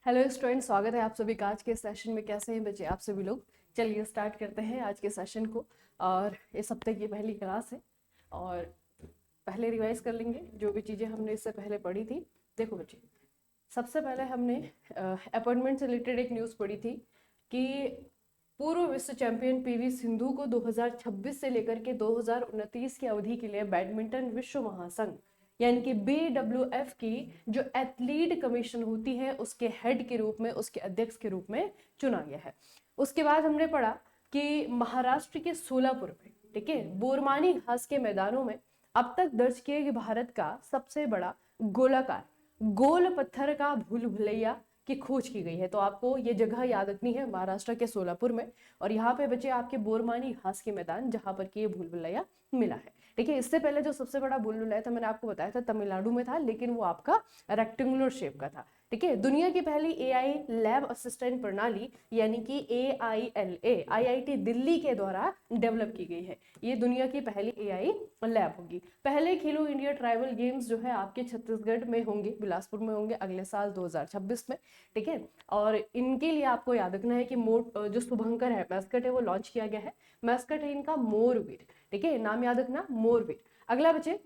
Hello student, स्वागत है आप सभी का आज के सेशन में। कैसे हैं बच्चे आप सभी लोग? चलिए स्टार्ट करते हैं आज के सेशन को। और इस हफ्ते की पहली क्लास है और पहले रिवाइज कर लेंगे जो भी चीज़ें हमने इससे पहले पढ़ी थी। देखो बच्चे, सबसे पहले हमने अपॉइंटमेंट से रिलेटेड एक न्यूज़ पढ़ी थी कि पूर्व विश्व चैंपियन पीवी सिंधु को 2026 से लेकर के 2029 की अवधि के लिए बैडमिंटन विश्व महासंघ यानी कि BWF की जो एथलीट कमीशन होती है उसके हेड के रूप में, उसके अध्यक्ष के रूप में चुना गया है। उसके बाद हमने पढ़ा कि महाराष्ट्र के सोलापुर में, ठीक है, बोरमानी घास के मैदानों में अब तक दर्ज किए गए भारत का सबसे बड़ा गोलाकार गोल पत्थर का भूल भुलैया की खोज की गई है। तो आपको ये जगह याद रखनी है, महाराष्ट्र के सोलापुर में। और यहाँ पे बचे आपके बोरमानी घास के मैदान जहां पर कि ये भूल भुलैया मिला है। ठीक है, इससे पहले जो सबसे बड़ा भूल भुलैया था मैंने आपको बताया था तमिलनाडु में था, लेकिन वो आपका रेक्टेंगुलर शेप का था। ठीक है, दुनिया की पहली AI लैब असिस्टेंट प्रणाली यानी कि AILA IIT दिल्ली के द्वारा डेवलप की गई है। ये दुनिया की पहली AI लैब होगी। पहले खेलो इंडिया ट्राइबल गेम्स जो है आपके छत्तीसगढ़ में होंगे, बिलासपुर में होंगे अगले साल 2026 में। ठीक है, और इनके लिए आपको याद रखना है कि जो शुभंकर है, मैस्कट है, वो लॉन्च किया गया है। मैस्कट है इनका मोरवीर। ठीक है, नाम याद रखना, मोरवीर। अगला बचे,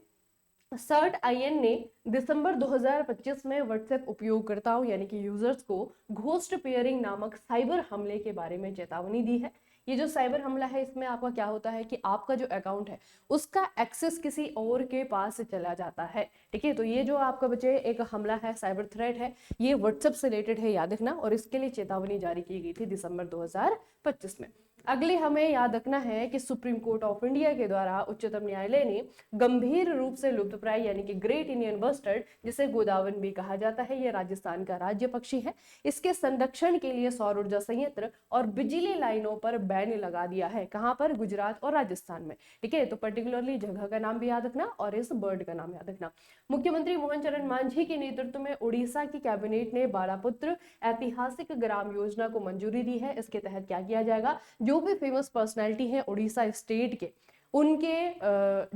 CERT-IN ने दिसंबर 2025 में व्हाट्सएप उपयोगकर्ताओं यानी कि यूजर्स को घोस्ट पेयरिंग नामक साइबर हमले के बारे में चेतावनी दी है। ये जो साइबर हमला है इसमें आपका क्या होता है कि आपका जो अकाउंट है उसका एक्सेस किसी और के पास चला जाता है। ठीक है, तो ये जो आपका बचे एक हमला है, साइबर थ्रेट है, ये व्हाट्सएप से रिलेटेड है, याद रखना। और इसके लिए चेतावनी जारी की गई थी दिसंबर 2025 में। अगले हमें याद रखना है कि सुप्रीम कोर्ट ऑफ इंडिया के द्वारा उच्चतम न्यायालय ने गंभीर रूप से लुप्तप्राय यानी कि ग्रेट इंडियन बस्टर्ड, जिसे गोदावन भी कहा जाता है, यह राजस्थान का राज्य पक्षी है, इसके संरक्षण के लिए सौर ऊर्जा संयंत्र और बिजली लाइनों पर बैन लगा दिया है। कहां पर? गुजरात और राजस्थान में। ठीक है, तो पर्टिकुलरली जगह का नाम भी याद रखना और इस बर्ड का नाम याद रखना। मुख्यमंत्री मोहन चरण मांझी के नेतृत्व में उड़ीसा की कैबिनेट ने बालापुत्र ऐतिहासिक ग्राम योजना को मंजूरी दी है। इसके तहत क्या किया जाएगा, जो भी फेमस पर्सनैलिटी है उड़ीसा स्टेट के, उनके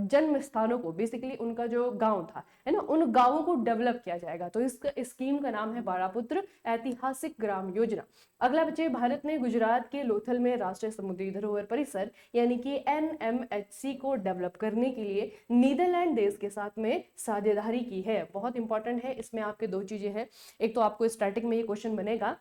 जन्म स्थानों को, बेसिकली उनका जो गांव था है ना, उन गांवों को डेवलप किया जाएगा। तो इस स्कीम का नाम है बालापुत्र ऐतिहासिक ग्राम योजना। अगला बच्चे, भारत ने गुजरात के लोथल में राष्ट्रीय समुद्री धरोहर परिसर यानी कि NMHC को डेवलप करने के लिए नीदरलैंड देश के साथ में साझेदारी की है। बहुत इंपॉर्टेंट है, इसमें आपके दो चीजें हैं। एक तो आपको स्टैटिक में ये क्वेश्चन बनेगा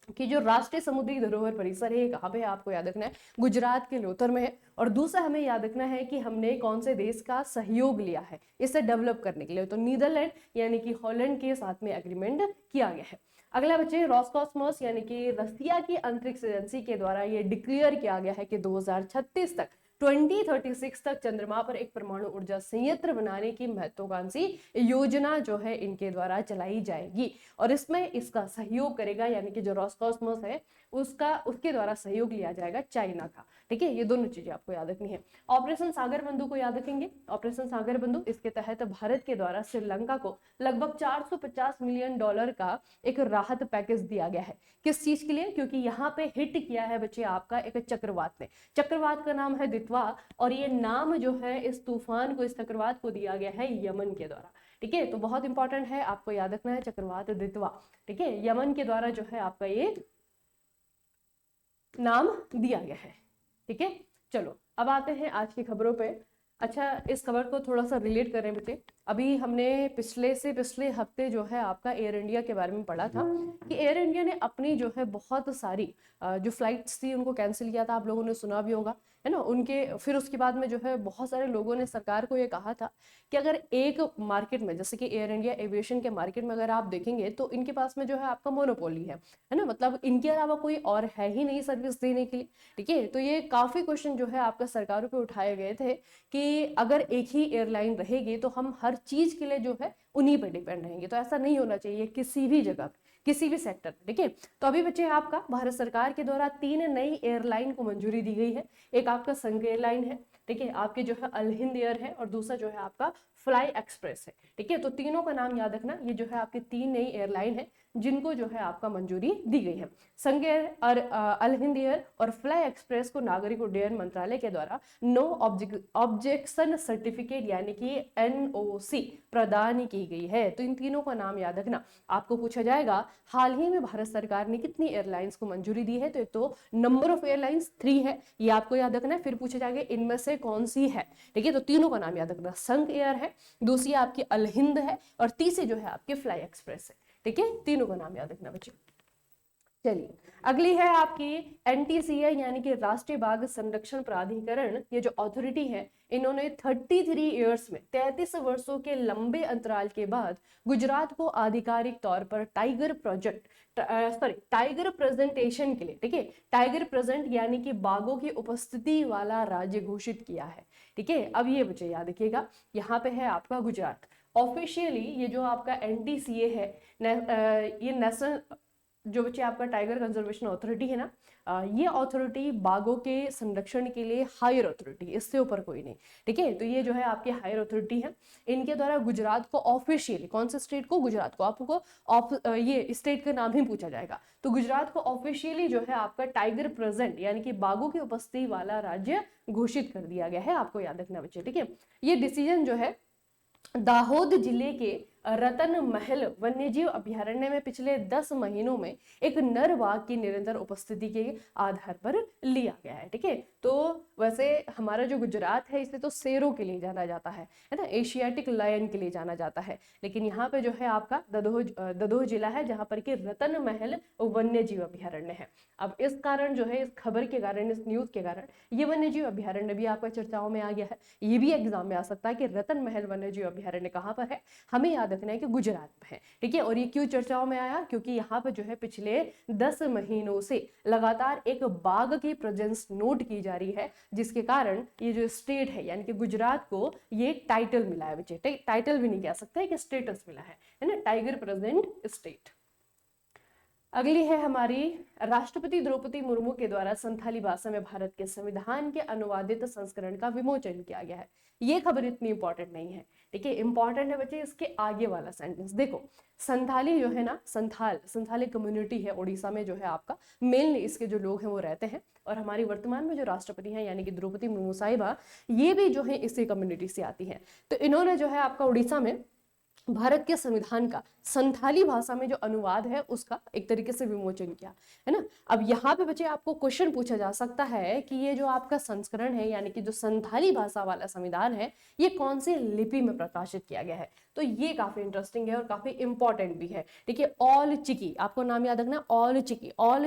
कि जो राष्ट्रीय समुद्री धरोहर परिसर है कहाँ पे है, आपको याद रखना है गुजरात के लोथल में है। और दूसरा हमें याद रखना है कि हमने कौन से देश का सहयोग लिया है इसे डेवलप करने के लिए, तो नीदरलैंड यानी कि हॉलैंड के साथ में एग्रीमेंट किया गया है। अगला बच्चे, रॉसकॉस्मोस यानी कि रसिया की अंतरिक्ष एजेंसी के द्वारा यह डिक्लेयर किया गया है कि 2036 तक 2036 तक चंद्रमा पर एक परमाणु ऊर्जा संयंत्र बनाने की महत्वाकांक्षी योजना जो है इनके द्वारा चलाई जाएगी। और इसमें इसका सहयोग करेगा यानी कि जो रॉसकॉस्मोस है उसके द्वारा सहयोग लिया जाएगा चाइना का। ठीक है, ये दोनों चीजें आपको याद रखनी है। ऑपरेशन सागर बंधु को याद रखेंगे। ऑपरेशन सागर बंधु, इसके तहत भारत के द्वारा श्रीलंका को लगभग $450 मिलियन का एक राहत पैकेज दिया गया है। किस चीज के लिए? क्योंकि यहाँ पे हिट किया है बच्चे आपका एक चक्रवात ने। चक्रवात का नाम है दितवा, और ये नाम जो है इस तूफान को, इस चक्रवात को दिया गया है यमन के द्वारा। ठीक है, तो बहुत इंपॉर्टेंट है, आपको याद रखना है चक्रवात दितवा। ठीक है, यमन के द्वारा जो है आपका ये नाम दिया गया है। ठीक है, चलो अब आते हैं आज की खबरों पे। अच्छा, इस खबर को थोड़ा सा रिलेट करें बच्चे। अभी हमने पिछले हफ्ते जो है आपका एयर इंडिया के बारे में पढ़ा था कि एयर इंडिया ने अपनी जो है बहुत सारी जो फ्लाइट्स थी उनको कैंसिल किया था। आप लोगों ने सुना भी होगा, है ना। उनके फिर उसके बाद में जो है बहुत सारे लोगों ने सरकार को ये कहा था कि अगर एक मार्केट में, जैसे कि एयर इंडिया एविएशन के मार्केट में अगर आप देखेंगे तो इनके पास में जो है आपका मोनोपोली है ना, मतलब इनके अलावा कोई और है ही नहीं सर्विस देने के लिए। ठीक है, तो ये काफी क्वेश्चन जो है आपका सरकारों पे उठाए गए थे कि अगर एक ही एयरलाइन रहेगी तो हम हर चीज के लिए जो है उन्हीं पर डिपेंड रहेंगे। तो ऐसा नहीं होना चाहिए किसी भी जगह, किसी भी सेक्टर। ठीक है, तो अभी बच्चे आपका भारत सरकार के द्वारा 3 नई एयरलाइन को मंजूरी दी गई है। एक आपका संघ एयरलाइन है, ठीक है, आपके जो है अल हिंद एयर है, और दूसरा जो है आपका फ्लाई एक्सप्रेस है। ठीक है, तो तीनों का नाम याद रखना, ये जो है आपकी 3 नई एयरलाइन है जिनको जो है आपका मंजूरी दी गई है। संग एयर और अल हिंद एयर और फ्लाई एक्सप्रेस को नागरिक उड्डयन मंत्रालय के द्वारा नो ऑब्जेक्शन सर्टिफिकेट यानी कि NOC प्रदान की गई है। तो इन तीनों का नाम याद रखना। आपको पूछा जाएगा हाल ही में भारत सरकार ने कितनी एयरलाइंस को मंजूरी दी है, तो एक तो नंबर ऑफ एयरलाइंस 3 है, ये आपको याद रखना है। फिर पूछा जाएगा इनमें से कौन सी है। ठीक है, तो तीनों का नाम याद रखना, संग एयर है, दूसरी आपकी अल हिंद है और तीसरी जो है आपकी फ्लाई एक्सप्रेस है। ठीक है, तीनों का नाम याद रखना बच्चों। चलिए अगली है आपकी NTCI यानी कि राष्ट्रीय बाघ संरक्षण प्राधिकरण। ये जो अथॉरिटी है इन्होंने 33 ईयर्स में 33 वर्षों के लंबे अंतराल के बाद गुजरात को आधिकारिक तौर पर टाइगर प्रेजेंटेशन के लिए, ठीक है, टाइगर प्रेजेंट यानी कि बाघों की उपस्थिति वाला राज्य घोषित किया है। ठीक है, अब ये बच्चे याद रखिएगा, यहाँ पे है आपका गुजरात। ऑफिशियली ये जो आपका NTCA है, ये नेशनल जो बच्चे आपका टाइगर कंजर्वेशन अथॉरिटी है ना, ये अथॉरिटी बाघों के संरक्षण के लिए हायर अथॉरिटी, इससे ऊपर कोई नहीं। ठीक है, तो ये जो है आपकी हायर अथॉरिटी है, इनके द्वारा गुजरात को ऑफिशियली, कौन से स्टेट को, गुजरात को, आपको ये स्टेट का नाम ही पूछा जाएगा, तो गुजरात को ऑफिशियली जो है आपका टाइगर प्रेजेंट यानी कि बाघों की उपस्थिति वाला राज्य घोषित कर दिया गया है। आपको याद रखना बच्चे। ठीक है, ये डिसीजन जो है दाहोद जिले के रतन महल वन्यजीव अभयारण्य में पिछले 10 महीनों में एक नर बाघ की निरंतर उपस्थिति के आधार पर लिया गया है। ठीक है, तो वैसे हमारा जो गुजरात है इसे तो शेरों के लिए जाना जाता है ना, एशियाटिक लायन के लिए जाना जाता है, लेकिन यहाँ पे जो है आपका ददोह जिला है जहाँ पर कि रतन महल वन्यजीव अभयारण्य है। अब इस कारण जो है, इस खबर के कारण, इस न्यूज के कारण ये वन्यजीव अभयारण्य भी आपका चर्चाओं में आ गया है। ये भी एग्जाम में आ सकता है कि रतन महल वन्यजीव अभयारण्य कहाँ पर है, हमें याद रखना है कि गुजरात में है। ठीक है, और ये क्यों चर्चाओं में आया, क्योंकि यहाँ पर जो है पिछले 10 महीनों से लगातार एक बाघ की प्रेजेंस नोट की जा रही है, जिसके कारण ये जो स्टेट है यानी कि गुजरात को ये टाइटल मिला है बच्चे। टाइटल भी नहीं कह सकते कि स्टेटस मिला है ना, टाइगर प्रेजेंट स्टेट। अगली है हमारी, राष्ट्रपति द्रौपदी मुर्मू के द्वारा संथाली भाषा में भारत के संविधान के अनुवादित संस्करण का विमोचन किया गया है। ये खबर इतनी इंपॉर्टेंट नहीं है। ठीक है, इंपॉर्टेंट है बच्चे इसके आगे वाला सेंटेंस। देखो संथाली जो है ना, संथाली कम्युनिटी है उड़ीसा में, जो है आपका मेनली इसके जो लोग हैं वो रहते हैं, और हमारी वर्तमान में जो राष्ट्रपति हैं यानी कि द्रौपदी मुर्मू साहिबा, ये भी जो है इसी कम्युनिटी से आती हैं। तो इन्होंने जो है आपका उड़ीसा में भारत के संविधान का संथाली भाषा में जो अनुवाद है उसका एक तरीके से विमोचन किया है ना। अब यहाँ पे बच्चे आपको क्वेश्चन पूछा जा सकता है कि ये जो आपका संस्करण है यानी कि जो संथाली भाषा वाला संविधान है, ये कौन सी लिपि में प्रकाशित किया गया है। तो ये काफी इंटरेस्टिंग है और काफी इंपॉर्टेंट भी है। ठीक है, ऑल चिकी, आपको नाम याद रखना, ऑल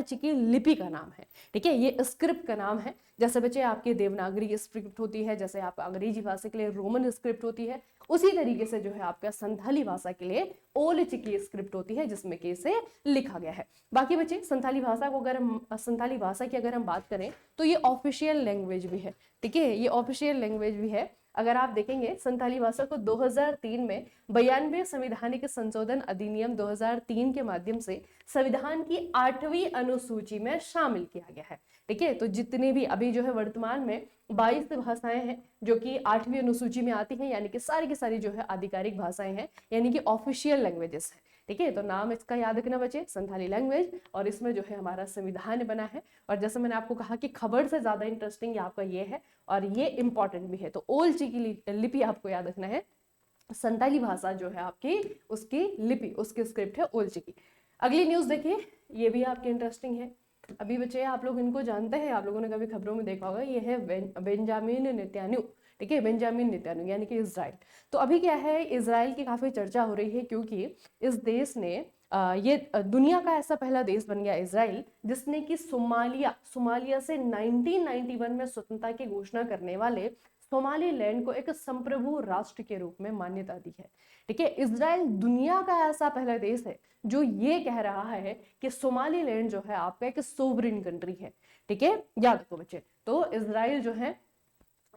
चिकी लिपि का नाम है। ठीक है, ये स्क्रिप्ट का नाम है। जैसे बच्चे आपकी देवनागरी स्क्रिप्ट होती है, जैसे आपका अंग्रेजी भाषा के लिए रोमन स्क्रिप्ट होती है, उसी तरीके से जो है आपका संथाली भाषा के लिए ओल चिकी स्क्रिप्ट होती है, जिसमें कि इसे लिखा गया है। बाकी बच्चे संथाली भाषा को अगर संथाली भाषा की अगर हम बात करें तो ये ऑफिशियल लैंग्वेज भी है। ठीक है, ये ऑफिशियल लैंग्वेज भी है। अगर आप देखेंगे संथाली भाषा को 2003 में 92वें संवैधानिक संशोधन अधिनियम 2003 के माध्यम से संविधान की 8वीं अनुसूची में शामिल किया गया है। ठीक है, तो जितने भी अभी जो है वर्तमान में 22 भाषाएं हैं जो कि 8वीं अनुसूची में आती हैं, यानी कि सारी की सारी जो है आधिकारिक भाषाएं हैं, यानी कि ऑफिशियल लैंग्वेजेस हैं। ठीक है, तो नाम इसका याद रखना बच्चे, संथाली लैंग्वेज, और इसमें जो है हमारा संविधान बना है। और जैसे मैंने आपको कहा कि खबर से ज्यादा इंटरेस्टिंग आपका ये है और ये इंपॉर्टेंट भी है। तो ओल चिकी लिपि आपको याद रखना है, संथाली भाषा जो है आपकी, उसकी लिपि, उसकी स्क्रिप्ट है ओल चिकी। अगली न्यूज देखिए, ये भी आपकी इंटरेस्टिंग है। अभी बच्चे आप लोग इनको जानते हैं, आप लोगों ने कभी खबरों में देखा होगा, ये है बेंजामिन नेतन्याहू। ठीक है, बेंजामिन नेतन्याहू यानी कि इजराइल। तो अभी क्या है, इजराइल की काफी चर्चा हो रही है, क्योंकि इस देश ने ये दुनिया का ऐसा पहला देश बन गया इजराइल जिसने कि सोमालिया से 1991 में स्वतंत्रता की घोषणा करने वाले सोमालीलैंड को एक संप्रभु राष्ट्र के रूप में मान्यता दी है। ठीक है, इजराइल दुनिया का ऐसा पहला देश है जो ये कह रहा है कि सोमालीलैंड जो है आपका एक सोवरेन कंट्री है। ठीक है, याद रखो बच्चे। तो इजराइल जो है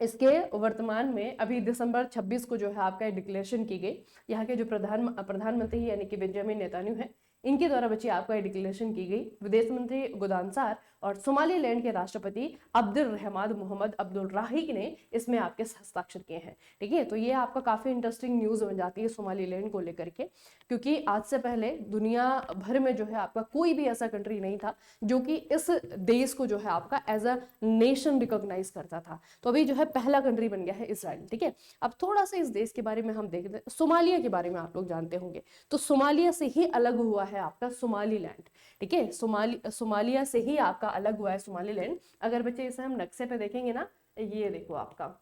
इसके वर्तमान में अभी दिसंबर 26 को जो है आपका डिक्लेरेशन की गई। यहाँ के जो प्रधानमंत्री यानी कि बेंजामिन नेतन्याहू है, इनके द्वारा बच्चे आपका डिक्लेरेशन की गई। विदेश मंत्री गुदानसार और सोमालीलैंड के राष्ट्रपति अब्दुल रहमान मोहम्मद अब्दुल राहिक ने इसमें आपके हस्ताक्षर किए हैं। ठीक है, तो ये आपका काफी इंटरेस्टिंग न्यूज बन जाती है सोमालीलैंड को लेकर के, क्योंकि आज से पहले दुनिया भर में जो है आपका कोई भी ऐसा कंट्री नहीं था जो कि इस देश को जो है आपका एज अ नेशन रिकॉग्नाइज करता था। तो अभी जो है पहला कंट्री बन गया है इजराइल। ठीक है, अब थोड़ा सा इस देश के बारे में हम देखते हैं। सोमालिया के बारे में आप लोग जानते होंगे, तो सोमालिया से ही अलग हुआ है आपका सोमालीलैंड। ठीक है, सोमालिया से ही आपका अलग हुआ है सोमालीलैंड। अगर बच्चे इसे हम नक्शे पे देखेंगे ना, ये देखो आपका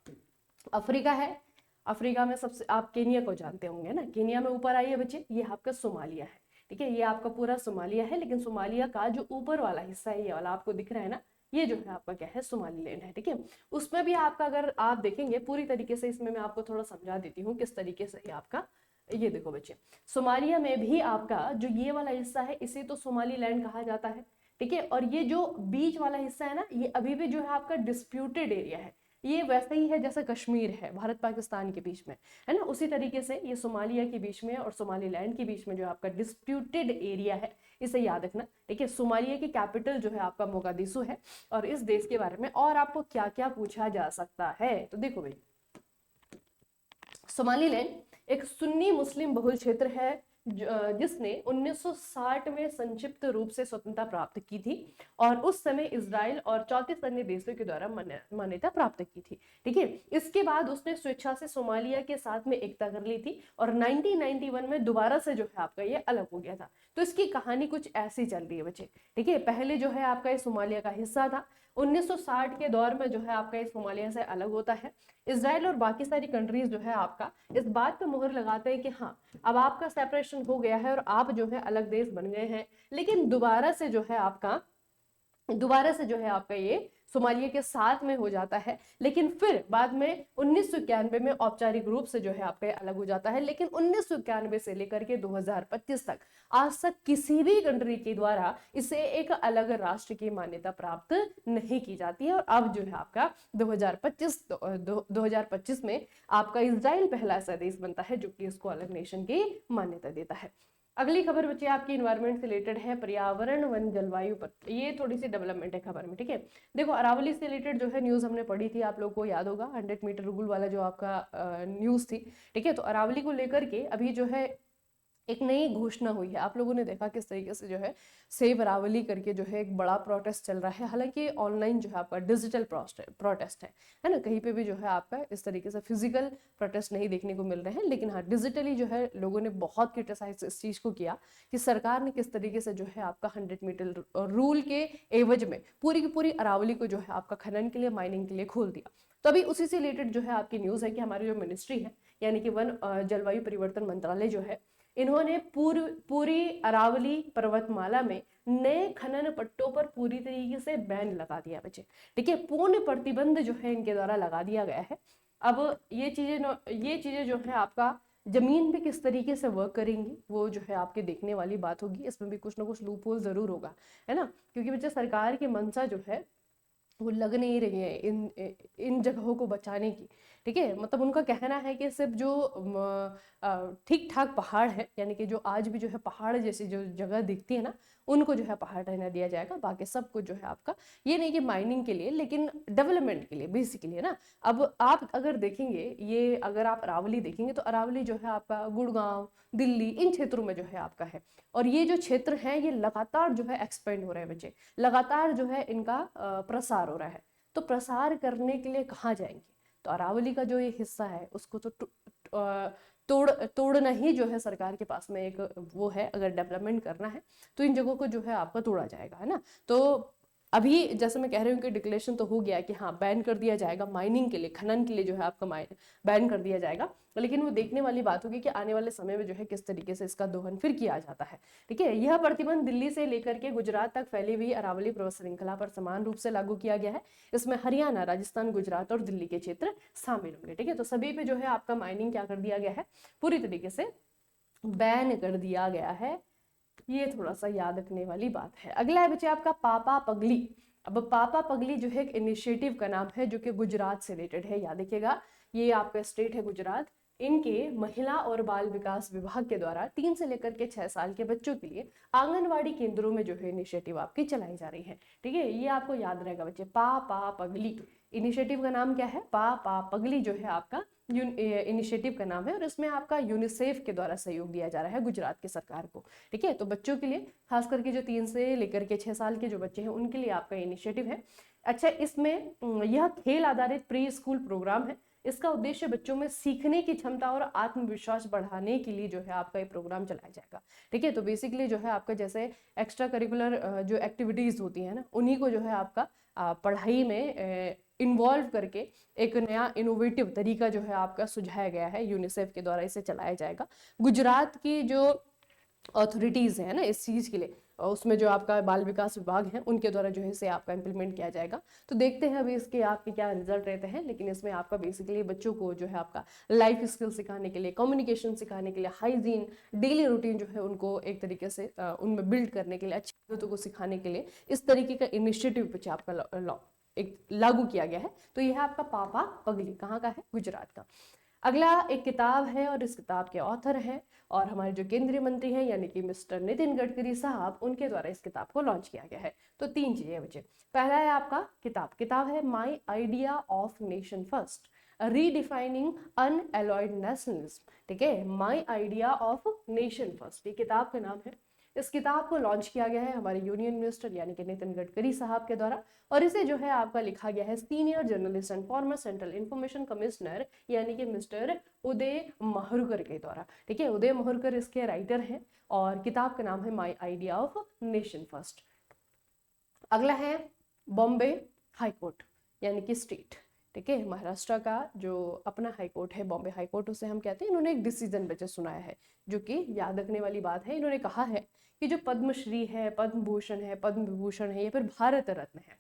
अफ्रीका है, अफ्रीका में सबसे आप केनिया को जानते होंगे ना, केनिया में ऊपर आइए बच्चे, ये आपका सोमालिया है। ठीक है, ये आपका पूरा सोमालिया है, लेकिन सोमालिया का जो ऊपर वाला हिस्सा है, ये वाला आपको दिख रहा है ना, ये जो है आपका क्या है, सोमालीलैंड है। ठीक है, उसमें भी आपका अगर आप देखेंगे पूरी तरीके से, इसमें मैं आपको थोड़ा समझा देती हूँ किस तरीके से आपका, ये देखो बच्चे, सोमालिया में भी आपका जो ये वाला हिस्सा है इसे तो सोमालीलैंड कहा जाता है। ठीक है, और ये जो बीच वाला हिस्सा है ना, ये अभी भी जो है आपका डिस्प्यूटेड एरिया है। ये वैसे ही है जैसे कश्मीर है भारत पाकिस्तान के बीच में, है ना, उसी तरीके से ये सोमालिया के बीच में और सोमालीलैंड के बीच में जो आपका डिस्प्यूटेड एरिया है, इसे याद रखना। ठीक है, सोमालिया की कैपिटल जो है आपका मोगादिशु है। और इस देश के बारे में और आपको क्या क्या पूछा जा सकता है, तो देखो भाई, सोमालीलैंड एक सुन्नी मुस्लिम बहुल क्षेत्र है जिसने 1960 में संक्षिप्त रूप से स्वतंत्रता प्राप्त की थी और उस समय इजराइल और 34 अन्य देशों के द्वारा मान्यता प्राप्त की थी। ठीक है, इसके बाद उसने स्वेच्छा से सोमालिया के साथ में एकता कर ली थी और 1991 में दोबारा से जो है आपका ये अलग हो गया था। तो इसकी कहानी कुछ ऐसी चल रही है बच्चे। ठीक है, पहले जो है आपका ये सोमालिया का हिस्सा था, 1960 के दौर में जो है आपका ये सोमालिया से अलग होता है। इजराइल और बाकी सारी कंट्रीज जो है आपका इस बात पे मुहर लगाते हैं कि हाँ, अब आपका सेपरेशन हो गया है और आप जो है अलग देश बन गए हैं, लेकिन दोबारा से जो है आपका ये सोमालिया के साथ में हो जाता है। लेकिन फिर बाद में 1991 में औपचारिक रूप से जो है आपका ये अलग हो जाता है। लेकिन 1991 से लेकर के 2025 तक आज तक किसी भी कंट्री के द्वारा इसे एक अलग राष्ट्र की मान्यता प्राप्त नहीं की जाती है। और अब जो है आपका 2025 में आपका इजराइल पहला ऐसा देश बनता है जो कि इसको अलग नेशन की मान्यता देता है। अगली खबर बच्चे आपकी इन्वायरमेंट से रिलेटेड है, पर्यावरण वन जलवायु पर, ये थोड़ी सी डेवलपमेंट है खबर में। ठीक है, देखो अरावली से रिलेटेड जो है न्यूज हमने पढ़ी थी, आप लोगों को याद होगा 100 मीटर रूल वाला जो आपका न्यूज थी। ठीक है, तो अरावली को लेकर के अभी जो है एक नई घोषणा हुई है। आप लोगों ने देखा किस तरीके से जो है सेव अरावली करके जो है एक बड़ा प्रोटेस्ट चल रहा है। हालांकि ऑनलाइन जो है आपका डिजिटल प्रोटेस्ट है ना, कहीं पे भी जो है आपका इस तरीके से फिजिकल प्रोटेस्ट नहीं देखने को मिल रहे हैं, लेकिन हाँ डिजिटली जो है लोगों ने बहुत क्रिटिसाइज इस चीज को किया कि सरकार ने किस तरीके से जो है आपका 100 मीटर रूल के एवज में पूरी की पूरी अरावली को जो है आपका खनन के लिए, माइनिंग के लिए खोल दिया। तो अभी उसी से रिलेटेड जो है आपकी न्यूज है कि हमारी जो मिनिस्ट्री है यानी कि वन जलवायु परिवर्तन मंत्रालय जो है, इन्होंने पूरी अरावली पर्वतमाला में नए खनन पट्टों पर पूरी तरीके से बैन लगा दिया बच्चे। ठीक है, पूर्ण प्रतिबंध जो है इनके द्वारा लगा दिया गया है। अब ये चीजें जो है आपका जमीन पे किस तरीके से वर्क करेंगी वो जो है आपके देखने वाली बात होगी। इसमें भी कुछ ना कुछ लूप होल जरूर होगा, है ना, क्योंकि बच्चे सरकार की मंशा जो है वो लग नहीं रही है इन जगहों को बचाने की। ठीक है, मतलब उनका कहना है कि सिर्फ जो ठीक ठाक पहाड़ है, यानी कि जो आज भी जो है पहाड़ जैसी जो जगह दिखती है ना, उनको जो है पहाड़ रहने दिया जाएगा, बाकी सब कुछ जो है आपका ये नहीं कि माइनिंग के लिए लेकिन डेवलपमेंट के लिए बेसिकली, है ना। अब आप अगर देखेंगे ये, अगर आप अरावली देखेंगे तो अरावली जो है आपका गुड़गांव, दिल्ली, इन क्षेत्रों में जो है आपका है। और ये जो क्षेत्र है ये लगातार जो है एक्सपेंड हो रहे हैं बच्चे, लगातार जो है इनका प्रसार हो रहा है। तो प्रसार करने के लिए कहाँ जाएंगे, तो अरावली का जो ये हिस्सा है उसको तो तोड़ना ही जो है सरकार के पास में एक वो है। अगर डेवलपमेंट करना है तो इन जगहों को जो है आपका तोड़ा जाएगा, है ना। तो अभी जैसे मैं कह रही हूँ कि डिक्लेरेशन तो हो गया कि हाँ बैन कर दिया जाएगा माइनिंग के लिए, खनन के लिए जो है आपका बैन कर दिया जाएगा, लेकिन वो देखने वाली बात होगी कि आने वाले समय में जो है किस तरीके से इसका दोहन फिर किया जाता है। ठीक है, यह प्रतिबंध दिल्ली से लेकर के गुजरात तक फैली हुई अरावली पर्वत श्रृंखला पर समान रूप से लागू किया गया है। इसमें हरियाणा, राजस्थान, गुजरात और दिल्ली के क्षेत्र शामिल होंगे। ठीक है, तो सभी पे जो है आपका माइनिंग क्या कर दिया गया है, पूरी तरीके से बैन कर दिया गया है। ये थोड़ा सा याद रखने वाली बात है। अगला है बच्चे आपका पापा पगली। अब पापा पगली जो है एक इनिशिएटिव का नाम है जो कि गुजरात से रिलेटेड है, याद रखिएगा ये आपका स्टेट है गुजरात। इनके महिला और बाल विकास विभाग के द्वारा 3 से लेकर के 6 साल के बच्चों के लिए आंगनवाड़ी केंद्रों में जो है इनिशिएटिव आपकी चलाई जा रही है। ठीक है, ये आपको याद रहेगा बच्चे, पा पगली। इनिशिएटिव का नाम क्या है? पा पगली जो है आपका इनिशिएटिव का नाम है, और इसमें आपका यूनिसेफ के द्वारा सहयोग दिया जा रहा है गुजरात की सरकार को। ठीक है, तो बच्चों के लिए, खास करके जो 3 से लेकर के 6 साल के जो बच्चे हैं उनके लिए आपका इनिशिएटिव है। अच्छा, इसमें यह खेल आधारित प्री स्कूल प्रोग्राम है। इसका उद्देश्य बच्चों में सीखने की क्षमता और आत्मविश्वास बढ़ाने के लिए जो है आपका ये प्रोग्राम चलाया जाएगा। ठीक है, तो बेसिकली जो है आपका जैसे एक्स्ट्रा करिकुलर जो एक्टिविटीज होती है ना, उन्हीं को जो है आपका पढ़ाई में इन्वॉल्व करके एक नया इनोवेटिव तरीका जो है आपका सुझाया गया है, यूनिसेफ के द्वारा इसे चलाया जाएगा। गुजरात की जो अथॉरिटीज है ना इस चीज के लिए, उसमें जो आपका बाल विकास विभाग है उनके द्वारा जो है इसे आपका इम्प्लीमेंट किया जाएगा। तो देखते हैं अभी इसके आपके क्या रिजल्ट रहते हैं, लेकिन इसमें आपका बेसिकली बच्चों को जो है आपका लाइफ स्किल सिखाने के लिए, कम्युनिकेशन सिखाने के लिए, हाइजीन, डेली रूटीन जो है उनको एक तरीके से उनमें बिल्ड करने के लिए, अच्छी आदतों को सिखाने के लिए इस तरीके का इनिशिएटिव बच्चे आपका एक लागू किया गया है। तो यह आपका पापा पगली कहाँ का है? गुजरात का। अगला एक किताब है और इस किताब के ऑथर हैं और हमारे जो केंद्रीय मंत्री हैं यानी कि मिस्टर नितिन गडकरी साहब, उनके द्वारा इस किताब को लॉन्च किया गया है। तो 3 चीजें बच्चे, पहला है आपका किताब है my idea of nation first, redefining unalloyed nationalism. ठीक है, my idea of nation first, ये किताब का नाम है। इस किताब को लॉन्च किया गया है हमारे यूनियन मिनिस्टर यानी कि नितिन गडकरी साहब के द्वारा, और इसे जो है आपका लिखा गया है senior journalist and farmer central information commissioner यानी कि मिस्टर उदय महरुकर के द्वारा। ठीक है, उदय महरुकर इसके राइटर हैं और किताब का नाम है my idea of nation first. अगला है बॉम्बे हाई कोर्ट यानी कि स्टेट। ठीक है, महाराष्ट्र का जो अपना हाई कोर्ट है, बॉम्बे हाई कोर्ट उसे हम कहते हैं। इन्होंने एक डिसीजन बच्चे सुनाया है जो कि याद रखने वाली बात है। इन्होंने कहा है कि जो पद्मश्री है, पद्म भूषण है, पद्म विभूषण है या फिर भारत रत्न है,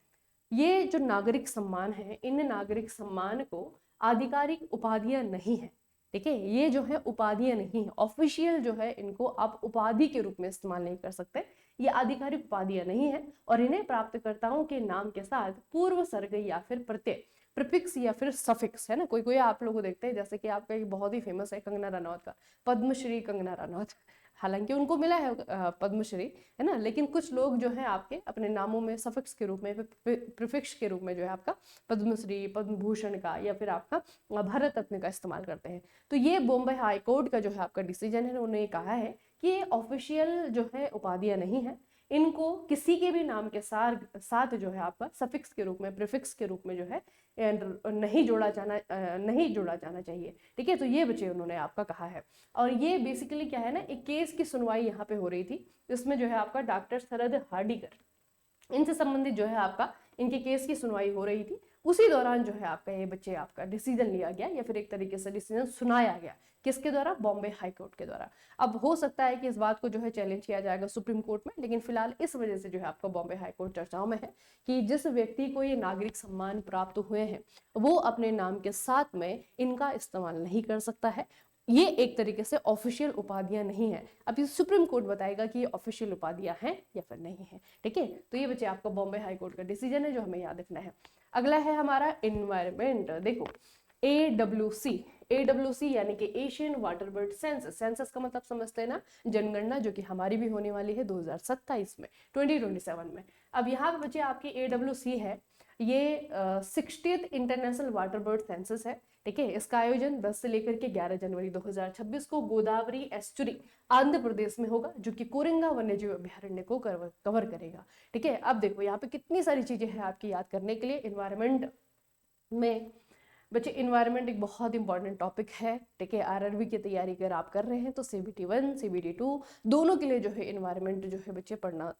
ये जो नागरिक सम्मान है, इन नागरिक सम्मान को आधिकारिक उपाधियां नहीं है। ठीक है, ये जो है उपाधियां नहीं है, ऑफिशियल जो है इनको आप उपाधि के रूप में इस्तेमाल नहीं कर सकते। ये आधिकारिक उपाधियां नहीं है और इन्हें प्राप्तकर्ताओं के नाम के साथ पूर्व सर्ग या फिर प्रत्यय, प्रीफिक्स या फिर सफिक्स है ना, कोई कोई आप लोगों को देखते हैं, जैसे कि आपका एक बहुत ही फेमस है कंगना रनौत का, पद्मश्री कंगना रनौत। हालांकि उनको मिला है पद्मश्री, है ना, लेकिन कुछ लोग जो है आपके अपने नामों में सफिक्स के रूप में, प्रीफिक्स के रूप में जो है आपका पद्मश्री, पद्म भूषण का या फिर आपका भारत रत्न का इस्तेमाल करते हैं। तो ये बॉम्बे हाई कोर्ट का जो है आपका डिसीजन है, उन्होंने कहा है कि ये ऑफिशियल जो है उपाधियां नहीं है, इनको किसी के भी नाम के साथ जो है आपका सफिक्स के रूप में, प्रीफिक्स के रूप में जो है नहीं जोड़ा जाना चाहिए। ठीक है, तो ये बच्चे उन्होंने आपका कहा है। और ये बेसिकली क्या है ना, एक केस की सुनवाई यहाँ पे हो रही थी, इसमें जो है आपका डॉक्टर शरद हार्डिकर, इनसे संबंधित जो है आपका इनके केस की सुनवाई हो रही थी। उसी दौरान जो है आपका ये बच्चे आपका डिसीजन लिया गया या फिर एक तरीके से डिसीजन सुनाया गया, किसके द्वारा? बॉम्बे हाई कोर्ट के द्वारा। अब हो सकता है कि इस बात को जो है चैलेंज किया जाएगा सुप्रीम कोर्ट में, लेकिन फिलहाल इस वजह से जो है आपका बॉम्बे हाई कोर्ट चर्चाओं में है कि जिस व्यक्ति को ये नागरिक सम्मान प्राप्त हुए हैं वो अपने नाम के साथ में इनका इस्तेमाल नहीं कर सकता है। ये एक तरीके से ऑफिशियल उपाधियां नहीं है। अब ये सुप्रीम कोर्ट बताएगा कि ये ऑफिशियल उपाधियां हैं या फिर नहीं है। ठीक है, तो ये बच्चे आपका बॉम्बे हाई कोर्ट का डिसीजन है जो हमें याद रखना है। अगला है हमारा एनवायरमेंट। देखो AWC यानी कि Asian water bird census. Census का मतलब समझते हैं ना, जनगणना, जो कि हमारी भी होने वाली है 2027 में, 2027 में। अब यहाँ पे बच्चे आपकी AWC है, ये 60th international water bird census है। ठीक है, इसका आयोजन 10 से लेकर के 11 जनवरी 2026 को गोदावरी एस्चुरी आंध्र प्रदेश में होगा, जो कि कोरिंगा वन्यजीव अभ्यारण्य को कवर करेगा। ठीक है, अब देखो यहाँ पे कितनी सारी चीजें हैं आपकी याद करने के लिए। इन्वायरमेंट में बच्चे, इन्वायरमेंट एक बहुत इंपॉर्टेंट टॉपिक है। ठीक है, RRB की तैयारी अगर आप कर रहे हैं तो CBT 1 CBT 2 दोनों के लिए जो है इन्वायरमेंट जो है बच्चे पढ़ना,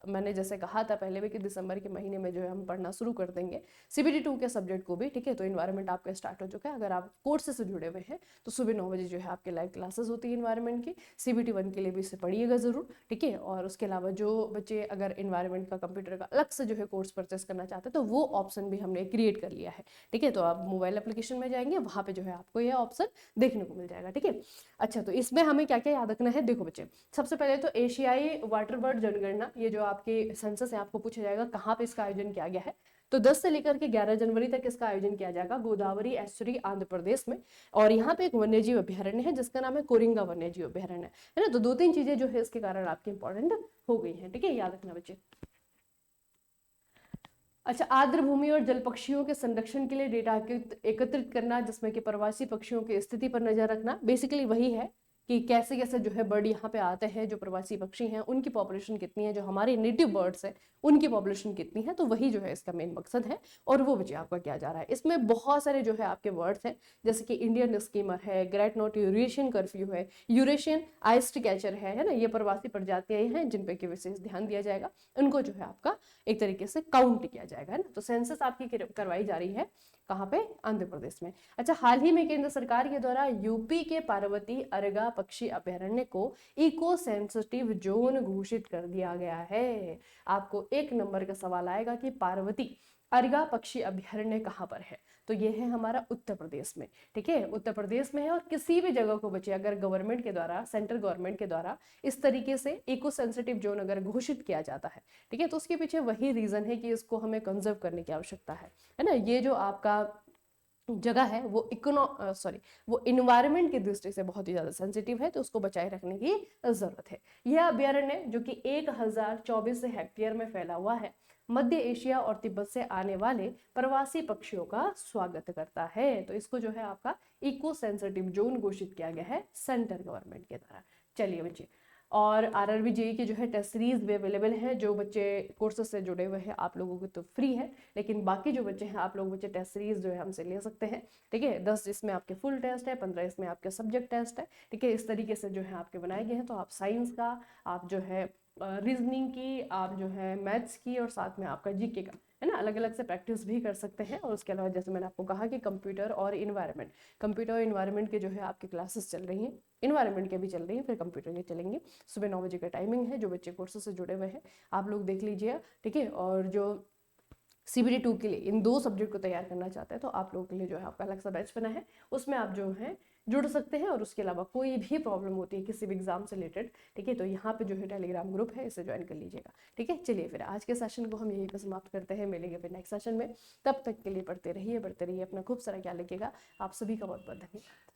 मैंने जैसे कहा था पहले भी कि दिसंबर के महीने में जो है हम पढ़ना शुरू कर देंगे CBT 2 के सब्जेक्ट को भी। ठीक है, तो इन्वायरमेंट आपका स्टार्ट हो चुका है। अगर आप कोर्स से जुड़े हुए हैं तो सुबह 9 बजे जो है आपके लाइव क्लासेस होती है इन्वायरमेंट की। CBT 1 के लिए भी इसे पढ़िएगा जरूर। ठीक है, और उसके अलावा जो बच्चे अगर इन्वायरमेंट का कंप्यूटर का अलग से जो है कोर्स परचेस करना चाहते हैं तो वो ऑप्शन भी हमने क्रिएट कर लिया है। ठीक है, तो आप मोबाइल एप्लीकेशन में जाएंगे, वहाँ पे जो है आपको यह ऑप्शन देखने को मिल जाएगा। ठीक है, अच्छा, तो इसमें हमें क्या क्या याद रखना है? देखो बच्चे, सबसे पहले तो एशियाई वाटर बर्ड जनगणना, ये जो आपके सेंसस है, आपको पूछा जाएगा कहाँ पे इसका आयोजन किया गया है, तो 10 से लेकर के 11 जनवरी तक इसका आयोजन किया जाएगा गोदावरी एस्चुरी आंध्र प्रदेश में। और यहाँ पे एक वन्यजीव अभ्यारण्य है जिसका नाम है कोरिंगा वन्यजीव अभ्यारण्य, है ना। तो 2-3 चीजें जो है इसके कारण आपकी इंपॉर्टेंट हो गई हैं, ठीक है, याद रखना बच्चे। अच्छा, आर्द्र भूमि और जल पक्षियों के संरक्षण के लिए डेटा एकत्रित करना, जिसमें कि प्रवासी पक्षियों की स्थिति पर नजर रखना, बेसिकली वही है कि कैसे कैसे जो है बर्ड यहाँ पे आते हैं, जो प्रवासी पक्षी हैं उनकी पॉपुलेशन कितनी है, जो हमारे नेटिव बर्ड्स हैं उनकी पॉपुलेशन कितनी है, तो वही जो है इसका मेन मकसद है। और वो बच्चे आपका क्या जा रहा है, इसमें बहुत सारे जो है आपके वर्ड्स हैं, जैसे कि इंडियन स्कीमर है, ग्रेट नोट यूरेशियन कर्फ्यू है, यूरेशियन आइस्ट कैचर है ना, ये प्रवासी प्रजातियां हैं जिन पे कि विशेष ध्यान दिया जाएगा, उनको जो है आपका एक तरीके से काउंट किया जाएगा, है ना। तो सेंसस आपकी करवाई जा रही है कहाँ पे, आंध्र प्रदेश में। अच्छा, हाल ही में केंद्र सरकार के द्वारा यूपी के पार्वती अर्गा पक्षी अभ्यारण्य को इको सेंसिटिव जोन घोषित कर दिया गया है। आपको 1 नंबर का सवाल आएगा कि पार्वती अर्गा पक्षी अभ्यारण्य कहाँ पर है, तो ये है हमारा उत्तर प्रदेश में, ठीक है, उत्तर प्रदेश में है। और किसी भी जगह को बचे अगर गवर्नमेंट के द्वारा, सेंट्रल गवर्नमेंट के द्वारा इस तरीके से इको सेंसिटिव जोन अगर घोषित किया जाता है, ठीक है, तो उसके पीछे वही रीजन है कि इसको हमें कंजर्व करने की आवश्यकता है ना। ये जो आपका जगह है वो वो इन्वायरमेंट की दृष्टि से बहुत ही ज्यादा सेंसिटिव है, तो उसको बचाए रखने की जरूरत है। यह अभ्यारण्य जो कि 1024 हेक्टेयर में फैला हुआ है, मध्य एशिया और तिब्बत से आने वाले प्रवासी पक्षियों का स्वागत करता है। तो इसको जो है आपका इको सेंसिटिव जोन घोषित किया गया है सेंट्रल गवर्नमेंट के द्वारा। चलिए बच्चे, और आरआरबी जेई की जो है टेस्ट सीरीज भी अवेलेबल है, जो बच्चे कोर्सेज से जुड़े हुए हैं आप लोगों को तो फ्री है, लेकिन बाकी जो बच्चे हैं आप लोग बच्चे टेस्ट सीरीज जो है हमसे ले सकते हैं, ठीक है। 10 इसमें आपके फुल टेस्ट है, 15 इसमें आपके सब्जेक्ट टेस्ट है, ठीक है। इस तरीके से जो है आपके बनाए गए हैं, तो आप साइंस का, आप जो है रीजनिंग की, आप जो है मैथ्स की, और साथ में आपका जीके का, है ना, अलग अलग से प्रैक्टिस भी कर सकते हैं। और उसके अलावा जैसे मैंने आपको कहा कि कंप्यूटर और इन्वायरमेंट के जो है आपकी क्लासेस चल रही हैं, इन्वायरमेंट के भी चल रही है, फिर कंप्यूटर के चलेंगे। सुबह 9 बजे का टाइमिंग है, जो बच्चे कोर्सेज से जुड़े हुए हैं आप लोग देख लीजिए, ठीक है। और जो CBT 2 के लिए इन 2 सब्जेक्ट को तैयार करना चाहते हैं, तो आप लोगों के लिए जो है आपका अलग सा बैच बना है, उसमें आप जो है जुड़ सकते हैं। और उसके अलावा कोई भी प्रॉब्लम होती है किसी भी एग्जाम से रिलेटेड, ठीक है, तो यहाँ पे जो है टेलीग्राम ग्रुप है, इसे ज्वाइन कर लीजिएगा, ठीक है। चलिए फिर आज के सेशन को हम यहीं पर समाप्त करते हैं, मिलेंगे फिर नेक्स्ट सेशन में। तब तक के लिए पढ़ते रहिए, अपना खूब सारा ख्याल रखिएगा। आप सभी का बहुत बहुत धन्यवाद।